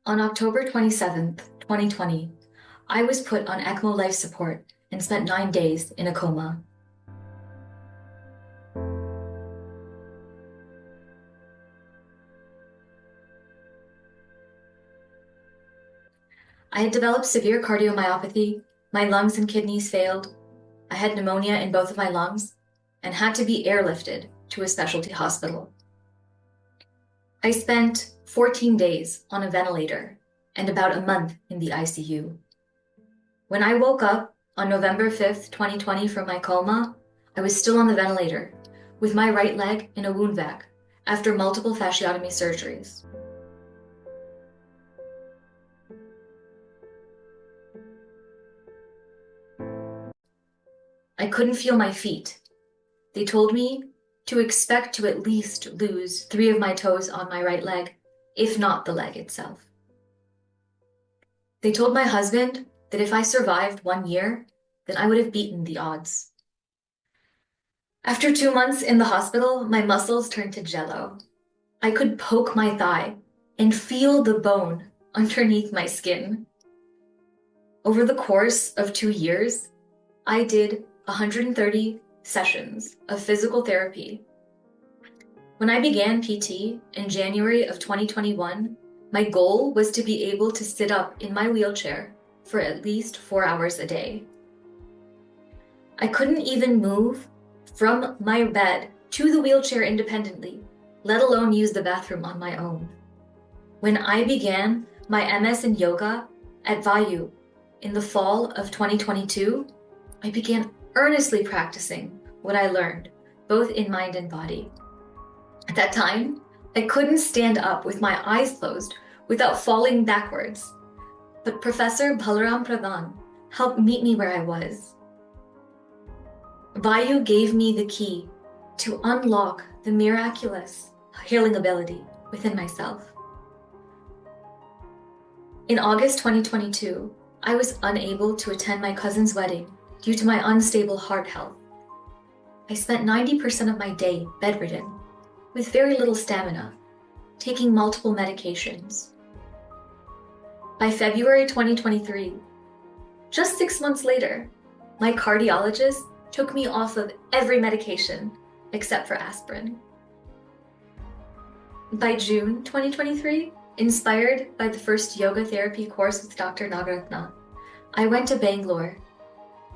On October 27th, 2020, I was put on ECMO life support and spent 9 days in a coma. I had developed severe cardiomyopathy, my lungs and kidneys failed, I had pneumonia in both of my lungs, and had to be airlifted to a specialty hospital. I spent 14 days on a ventilator and about a month in the ICU. When I woke up on November 5th, 2020 from my coma, I was still on the ventilator with my right leg in a wound vac after multiple fasciotomy surgeries. I couldn't feel my feet. They told me to expect to at least lose 3 of my toes on my right leg, if not the leg itself. They told my husband that if I survived 1 year, then I would have beaten the odds. After 2 months in the hospital, my muscles turned to jello. I could poke my thigh and feel the bone underneath my skin. Over the course of 2 years, I did 130 sessions of physical therapy. When I began PT in January of 2021, my goal was to be able to sit up in my wheelchair for at least 4 hours a day. I couldn't even move from my bed to the wheelchair independently, let alone use the bathroom on my own. When I began my MS in yoga at Vayu in the fall of 2022, I began earnestly practicing what I learned, both in mind and body. At that time, I couldn't stand up with my eyes closed without falling backwards. But Professor Balaram Pradhan helped meet me where I was. Vayu gave me the key to unlock the miraculous healing ability within myself. In August 2022, I was unable to attend my cousin's wedding due to my unstable heart health. I spent 90% of my day bedridden, with very little stamina, taking multiple medications. By February 2023, just 6 months later, my cardiologist took me off of every medication except for aspirin. By June 2023, inspired by the first yoga therapy course with Dr. Nagaratna, I went to Bangalore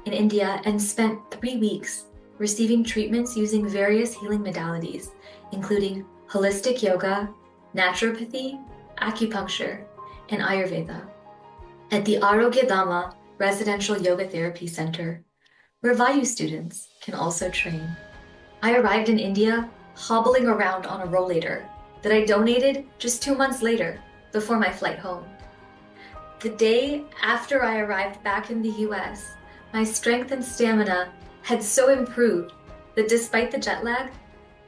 in India and spent 3 weeks receiving treatments using various healing modalities, including holistic yoga, naturopathy, acupuncture, and Ayurveda at the Arogya Dhamma Residential Yoga Therapy Center, where Vayu students can also train. I arrived in India hobbling around on a rollator that I donated just 2 months later before my flight home. The day after I arrived back in the US, my strength and stamina had so improved that despite the jet lag,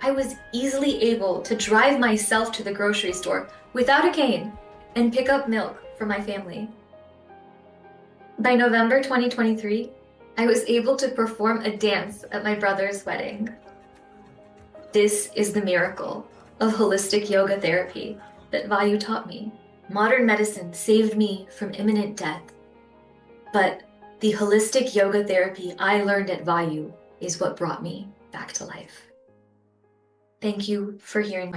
I was easily able to drive myself to the grocery store without a cane and pick up milk for my family. By November 2023, I was able to perform a dance at my brother's wedding. This is the miracle of holistic yoga therapy that Vayu taught me. Modern medicine saved me from imminent death, but the holistic yoga therapy I learned at Vayu is what brought me back to life. Thank you for hearing my